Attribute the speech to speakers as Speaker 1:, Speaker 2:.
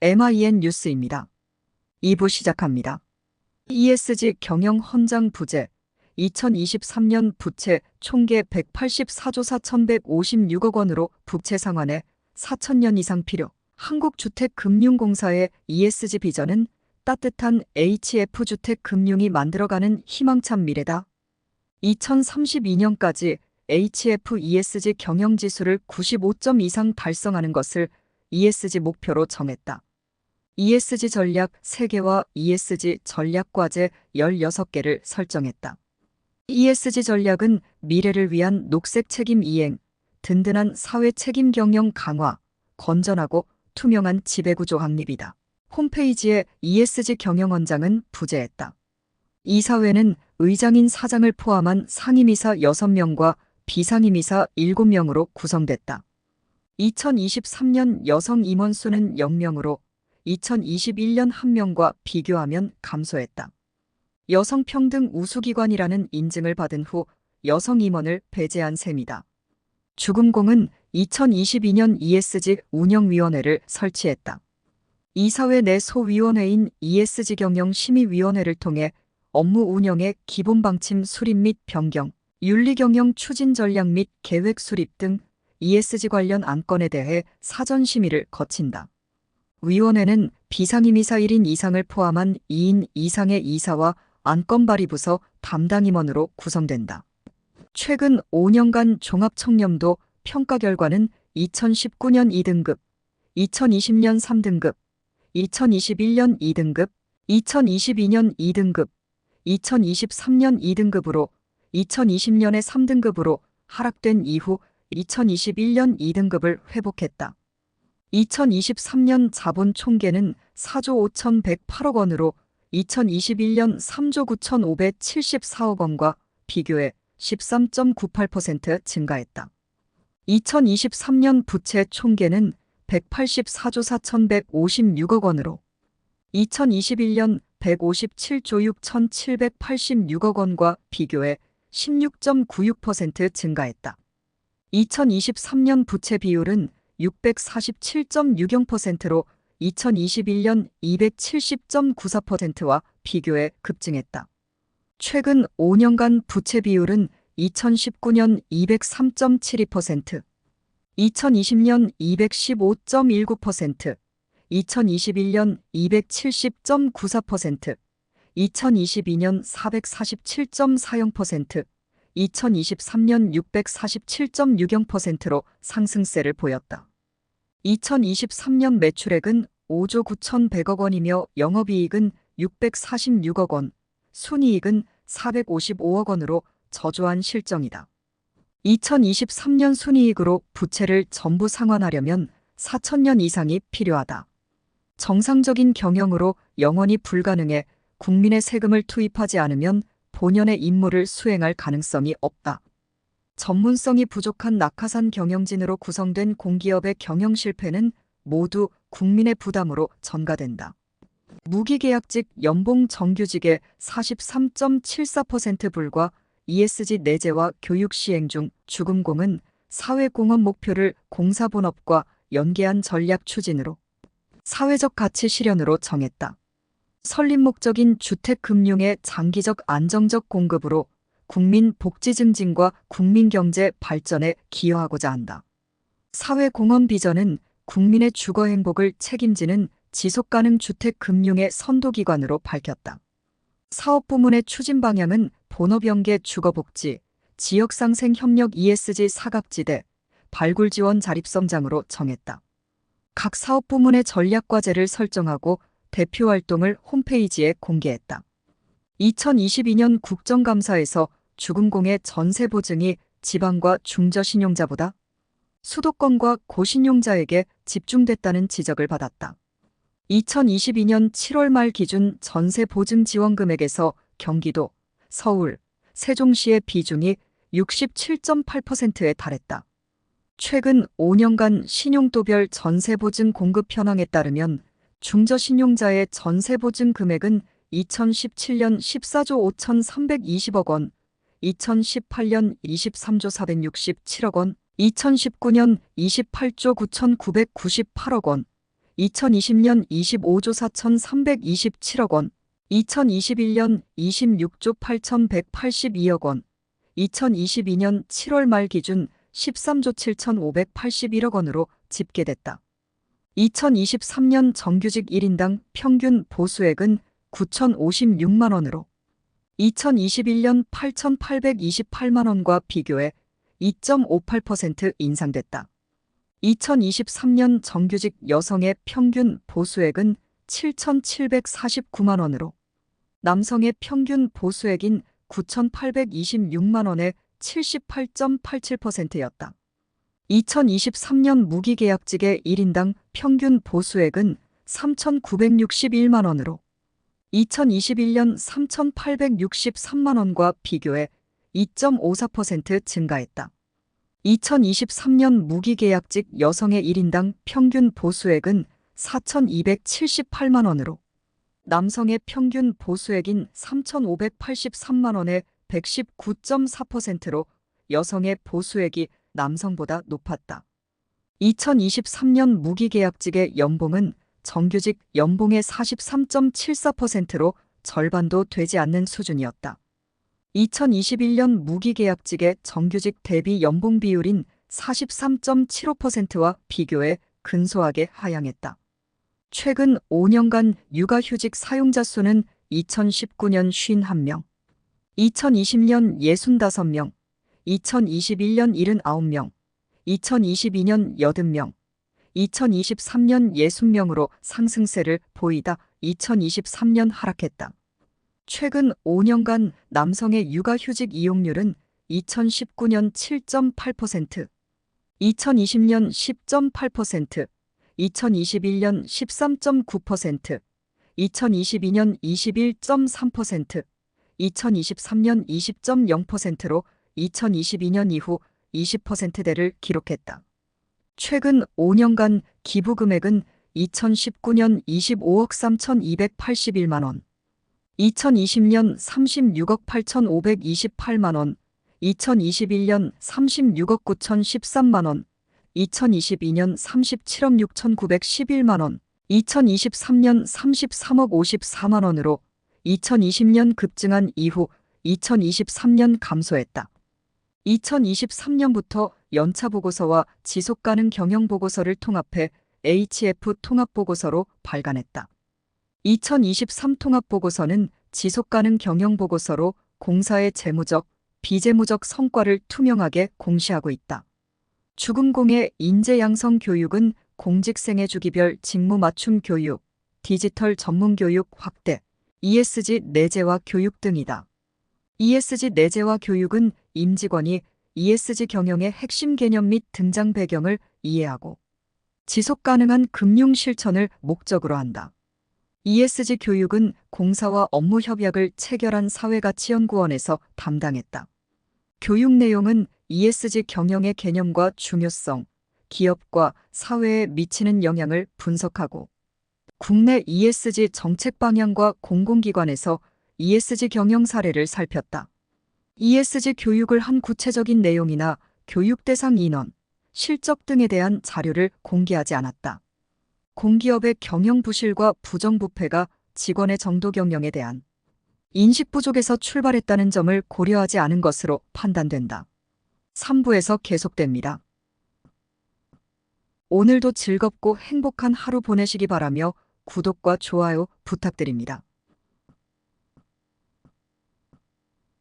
Speaker 1: MIN 뉴스입니다. 2부 시작합니다. ESG 경영 헌장 부재 2023년 부채 총계 184조 4,156억 원으로 부채 상환에 4,000년 이상 필요. 한국주택금융공사의 ESG 비전은 따뜻한 HF주택금융이 만들어가는 희망찬 미래다. 2032년까지 HF ESG 경영지수를 95점 이상 달성하는 것을 ESG 목표로 정했다. ESG 전략 3개와 ESG 전략 과제 16개를 설정했다. ESG 전략은 미래를 위한 녹색 책임 이행, 든든한 사회 책임 경영 강화, 건전하고 투명한 지배구조 확립이다. 홈페이지에 ESG 경영헌장은 부재했다. 이사회는 의장인 사장을 포함한 상임이사 6명과 비상임이사 7명으로 구성됐다. 2023년 여성 임원 수는 0명으로 2021년 1명과 비교하면 감소했다. 여성평등 우수기관이라는 인증을 받은 후 여성 임원을 배제한 셈이다. 주금공은 2022년 ESG 운영위원회를 설치했다. 이사회 내 소위원회인 ESG 경영심의위원회를 통해 업무 운영의 기본 방침 수립 및 변경, 윤리경영 추진 전략 및 계획 수립 등 ESG 관련 안건에 대해 사전 심의를 거친다. 위원회는 비상임이사 1인 이상을 포함한 2인 이상의 이사와 안건발의부서 담당 임원으로 구성된다. 최근 5년간 종합청렴도 평가 결과는 2019년 2등급, 2020년 3등급, 2021년 2등급, 2022년 2등급, 2023년 2등급으로 2020년에 3등급으로 하락된 이후 2021년 2등급을 회복했다. 2023년 자본 총계는 4조 5,108억 원으로 2021년 3조 9,574억 원과 비교해 13.98% 증가했다. 2023년 부채 총계는 184조 4,156억 원으로 2021년 157조 6,786억 원과 비교해 16.96% 증가했다. 2023년 부채 비율은 647.60%로 2021년 270.94%와 비교해 급증했다. 최근 5년간 부채 비율은 2019년 203.72%, 2020년 215.19%, 2021년 270.94%, 2022년 447.40%, 2023년 647.60%로 상승세를 보였다. 2023년 매출액은 5조 9,100억 원이며 영업이익은 646억 원, 순이익은 455억 원으로 저조한 실정이다. 2023년 순이익으로 부채를 전부 상환하려면 4,000년 이상이 필요하다. 정상적인 경영으로 영원히 불가능해 국민의 세금을 투입하지 않으면 본연의 임무를 수행할 가능성이 없다. 전문성이 부족한 낙하산 경영진으로 구성된 공기업의 경영 실패는 모두 국민의 부담으로 전가된다. 무기계약직 연봉 정규직의 43.74% 불과 ESG 내재와 교육 시행 중 주금공은 사회공헌 목표를 공사본업과 연계한 전략 추진으로 사회적 가치 실현으로 정했다. 설립 목적인 주택금융의 장기적 안정적 공급으로 국민 복지 증진과 국민 경제 발전에 기여하고자 한다. 사회공헌 비전은 국민의 주거 행복을 책임지는 지속가능 주택금융의 선도기관으로 밝혔다. 사업부문의 추진 방향은 본업연계 주거복지, 지역상생협력 ESG 사각지대, 발굴지원 자립성장으로 정했다. 각 사업부문의 전략과제를 설정하고 대표 활동을 홈페이지에 공개했다. 2022년 국정감사에서 주금공의 전세 보증이 지방과 중저신용자보다 수도권과 고신용자에게 집중됐다는 지적을 받았다. 2022년 7월 말 기준 전세 보증 지원 금액에서 경기도, 서울, 세종시의 비중이 67.8%에 달했다. 최근 5년간 신용도별 전세보증 공급 현황에 따르면 중저신용자의 전세보증 금액은 2017년 14조 5,320억 원, 2018년 23조 467억 원, 2019년 28조 9,998억 원, 2020년 25조 4,327억 원, 2021년 26조 8,182억 원, 2022년 7월 말 기준 13조 7,581억 원으로 집계됐다. 2023년 정규직 1인당 평균 보수액은 9,056만 원으로 2021년 8,828만 원과 비교해 2.58% 인상됐다. 2023년 정규직 여성의 평균 보수액은 7,749만 원으로 남성의 평균 보수액인 9,826만 원의 78.87%였다. 2023년 무기계약직의 1인당 평균 보수액은 3,961만 원으로 2021년 3,863만 원과 비교해 2.54% 증가했다. 2023년 무기계약직 여성의 1인당 평균 보수액은 4,278만 원으로 남성의 평균 보수액인 3,583만 원의 119.4%로 여성의 보수액이 남성보다 높았다. 2023년 무기계약직의 연봉은 정규직 연봉의 43.74%로 절반도 되지 않는 수준이었다. 2021년 무기계약직의 정규직 대비 연봉 비율인 43.75%와 비교해 근소하게 하향했다. 최근 5년간 육아휴직 사용자 수는 2019년 51명, 2020년 65명, 2021년 79명, 2022년 80명, 2023년 60명으로 상승세를 보이다 2023년 하락했다. 최근 5년간 남성의 육아휴직 이용률은 2019년 7.8%, 2020년 10.8%, 2021년 13.9%, 2022년 21.3%, 2023년 20.0%로 2022년 이후 20%대를 기록했다. 최근 5년간 기부 금액은 2019년 25억 3,281만 원, 2020년 36억 8,528만 원, 2021년 36억 9,013만 원, 2022년 37억 6,911만 원, 2023년 33억 54만 원으로 2020년 급증한 이후 2023년 감소했다. 2023년부터 연차보고서와 지속가능 경영보고서를 통합해 HF 통합보고서로 발간했다. 2023 통합보고서는 지속가능 경영보고서로 공사의 재무적, 비재무적 성과를 투명하게 공시하고 있다. 주금공의 인재양성 교육은 공직생애 주기별 직무 맞춤 교육, 디지털 전문 교육 확대, ESG 내재화 교육 등이다. ESG 내재화 교육은 임직원이 ESG 경영의 핵심 개념 및 등장 배경을 이해하고 지속가능한 금융 실천을 목적으로 한다. ESG 교육은 공사와 업무 협약을 체결한 사회가치연구원에서 담당했다. 교육 내용은 ESG 경영의 개념과 중요성, 기업과 사회에 미치는 영향을 분석하고 국내 ESG 정책 방향과 공공기관에서 ESG 경영 사례를 살폈다. ESG 교육을 한 구체적인 내용이나 교육 대상 인원, 실적 등에 대한 자료를 공개하지 않았다. 공기업의 경영 부실과 부정부패가 직원의 정도 경영에 대한 인식 부족에서 출발했다는 점을 고려하지 않은 것으로 판단된다. 3부에서 계속됩니다. 오늘도 즐겁고 행복한 하루 보내시기 바라며 구독과 좋아요 부탁드립니다.